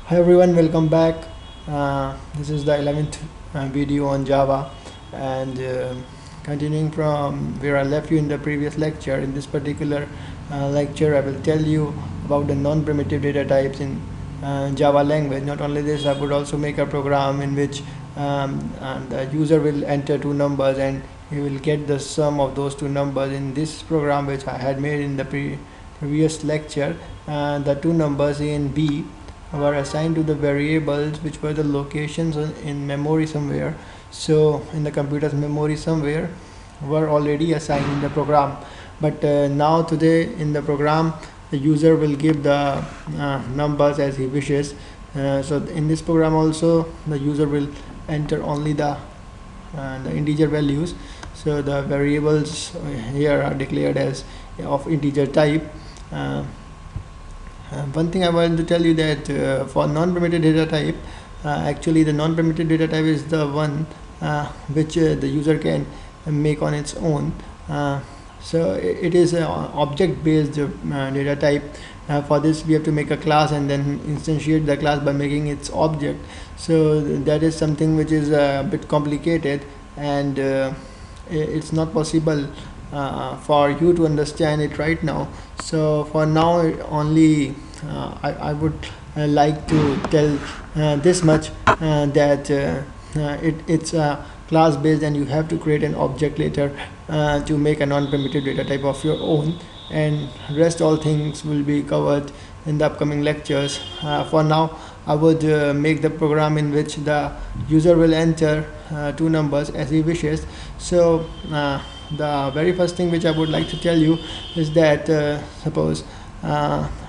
Hi everyone, welcome back. This is the 11th video on Java, and continuing from where I left you in the previous lecture. In this particular lecture I will tell you about the non-primitive data types in Java language. Not only this, I would also make a program in which the user will enter two numbers and he will get the sum of those two numbers. In this program which I had made in the previous lecture, the two numbers A and B were assigned to the variables which were the locations in memory somewhere. So in the computer's memory somewhere were already assigned in the program, but now today in the program the user will give the numbers as he wishes. So in this program also the user will enter only the integer values. So the variables here are declared as of integer type. One thing I want to tell you that for non-primitive data type, actually the non-primitive data type is the one which the user can make on its own. So it is an object-based data type. For this we have to make a class and then instantiate the class by making its object. So that is something which is a bit complicated, and it's not possible for you to understand it right now. So for now only I would like to tell this much, that it's class based and you have to create an object later to make a non-primitive data type of your own, and rest all things will be covered in the upcoming lectures. For now I would make the program in which the user will enter two numbers as he wishes. So the very first thing which I would like to tell you is that suppose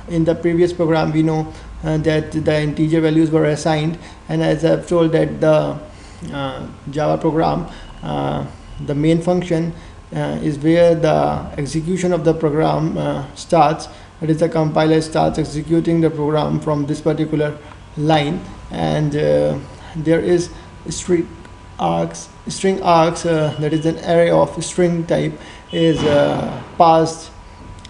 in the previous program we know that the integer values were assigned, and as I've told that the Java program, the main function is where the execution of the program starts. That is, the compiler starts executing the program from this particular line, and there is string args. That is an array of string type is passed.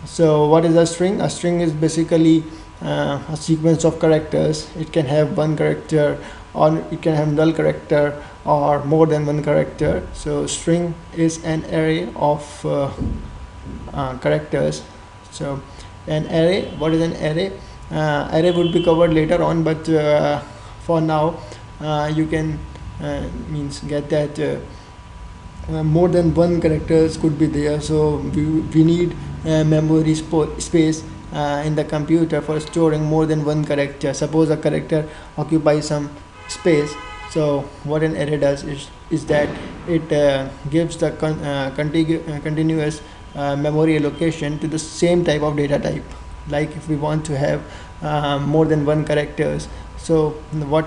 So what is a string? A string is basically a sequence of characters. It can have one character, or it can have null character, or more than one character. So string is an array of characters. So an array, what is an array? Array would be covered later on, but for now you can means get that more than one characters could be there. So we need memory space in the computer for storing more than one character. Suppose a character occupies some space. So what an array does is that it gives the continuous memory allocation to the same type of data type. Like if we want to have more than one characters, so what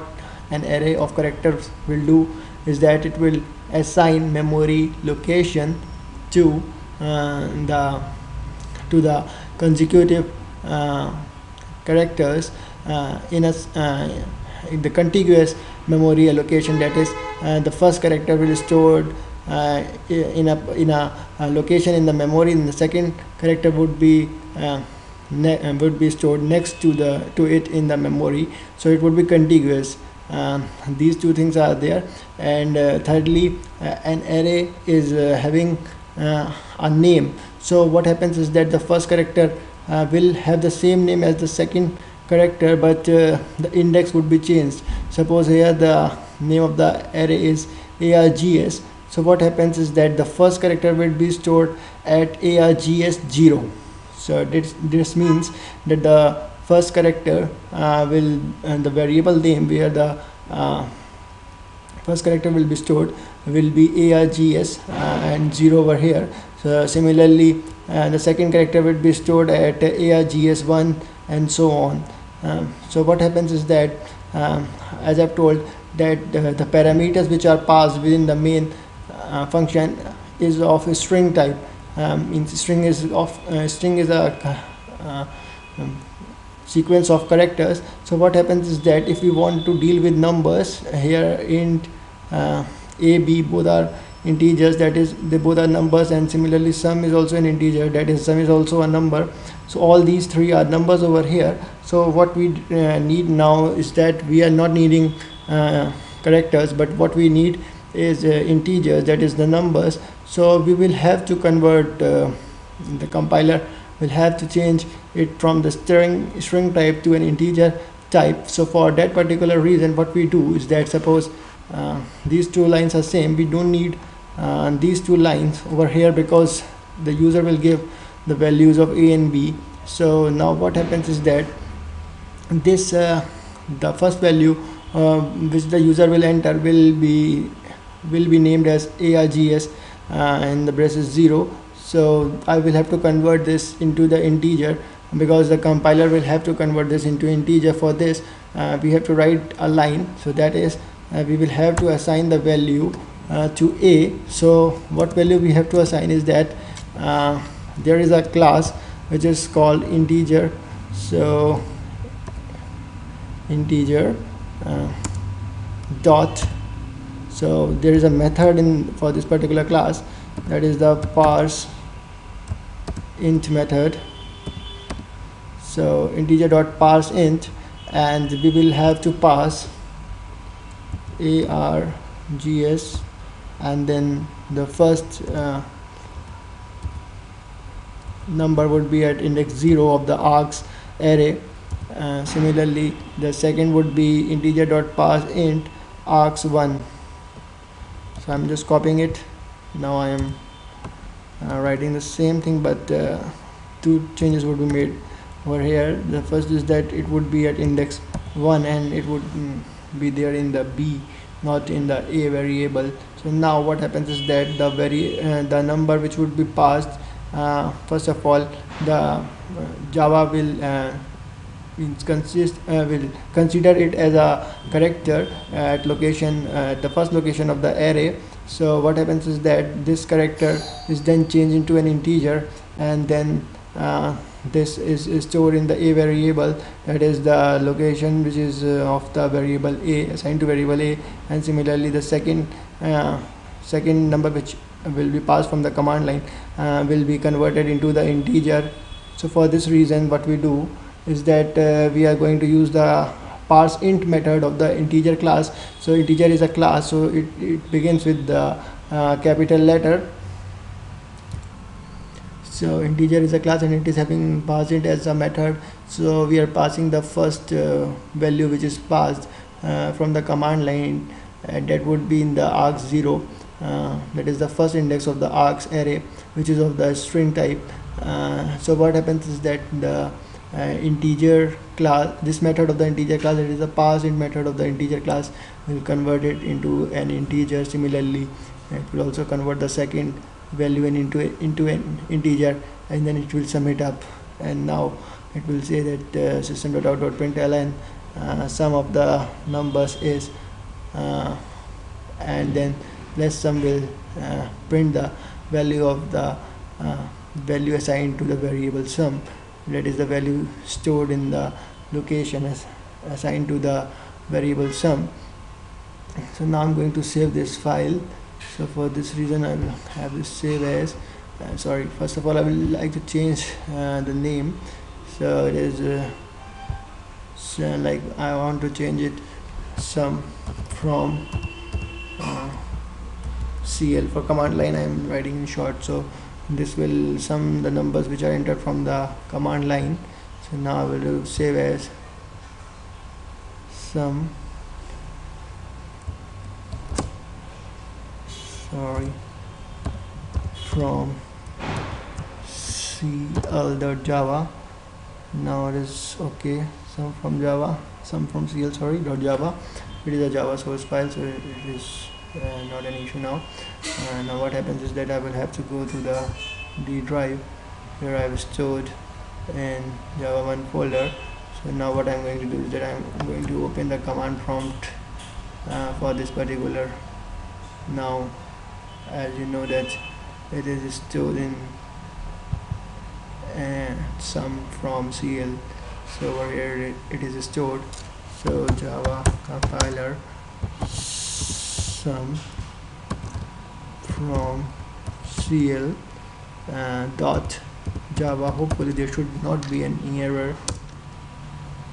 an array of characters will do is that it will assign memory location to the consecutive characters in the contiguous memory allocation. That is, the first character will be stored in a location in the memory, and the second character would be stored next to it in the memory. So it would be contiguous. These two things are there. And thirdly, an array is having a name. So what happens is that the first character will have the same name as the second character, but the index would be changed. Suppose here the name of the array is args. So what happens is that the first character will be stored at args 0. So this means that the first character will, the variable name where the first character will be stored will be args and 0 over here. So similarly the second character will be stored at args 1, and so on. So what happens is that as I've told that the parameters which are passed within the main function is of a string type. Means string is a sequence of characters. So what happens is that if we want to deal with numbers here, int a, b, both are integers, that is they both are numbers, and similarly sum is also an integer, that is sum is also a number. So all these three are numbers over here. So what we need now is that we are not needing characters, but what we need is integers, that is the numbers. So we will have to convert the compiler will have to change it from the string type to an integer type. So for that particular reason, what we do is that suppose these two lines are same, we don't need these two lines over here, because the user will give the values of a and b. So now what happens is that this the first value which the user will enter will be named as args, and the brace is 0. So I will have to convert this into the integer, because the compiler will have to convert this into integer. For this we have to write a line, so that is we will have to assign the value to a. So what value we have to assign is that there is a class which is called integer. So integer dot, so there is a method in for this particular class, that is the parse int method. So integer dot parse int, and we will have to pass args, and then the first number would be at index 0 of the args array. Similarly the second would be integer dot parse int args1. So I'm just copying it. Now I am writing the same thing, but two changes would be made over here. The first is that it would be at index 1, and it would be there in the b, not in the a variable. So now what happens is that the number which would be passed, first of all the Java will will consider it as a character at location the first location of the array. So what happens is that this character is then changed into an integer, and then this is stored in the a variable, that is the location which is of the variable a, assigned to variable a. And similarly the second number which will be passed from the command line will be converted into the integer. So for this reason what we do is that we are going to use the parse int method of the integer class. So integer is a class, so it begins with the capital letter. So integer is a class, and it is having parse int as a method. So we are passing the first value which is passed from the command line, and that would be in the args0, that is the first index of the args array, which is of the string type. So what happens is that the integer class, this method of the integer class, it is the parse int method of the integer class, will convert it into an integer. Similarly it will also convert the second value into an integer, and then it will sum it up, and now it will say that system.out.println sum of the numbers is and then less sum will print the value of the value assigned to the variable sum, that is the value stored in the location as assigned to the variable sum. So now I'm going to save this file. So for this reason I will have this save as sorry, first of all I will like to change the name. So it is so like I want to change it sum from CL. For command line I am writing in short, so this will sum the numbers which are entered from the command line. So now I will do save as sum from cl.java. Now it is okay, sum from Java, sum from cl, sorry, .java. It is a Java source file, so it is not an issue now. Now what happens is that I will have to go to the D drive where I have stored in Java 1 folder. So now what I'm going to do is that I'm going to open the command prompt for this particular. Now as you know that it is stored in sum from CL, so over here it is stored. So Java compiler sum from cl dot java. Hopefully there should not be any error.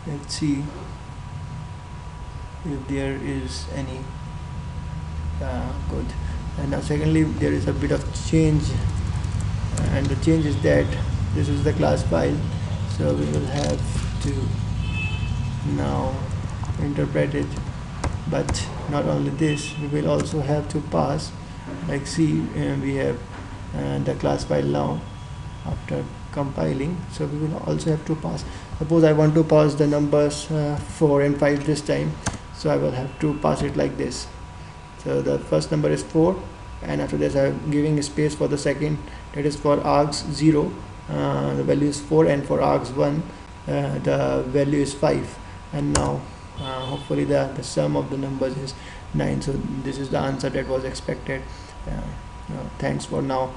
Let's see if there is any. Good. And now secondly, there is a bit of change, and the change is that this is the class file, so we will have to now interpret it. But not only this, we will also have to pass, like see, we have the class file now after compiling, so we will also have to pass. Suppose I want to pass the numbers 4 and 5 this time, so I will have to pass it like this. So the first number is 4, and after this I am giving space for the second, that is for args 0, the value is 4, and for args 1 the value is 5. And now hopefully the sum of the numbers is 9. So this is the answer that was expected. Thanks for now.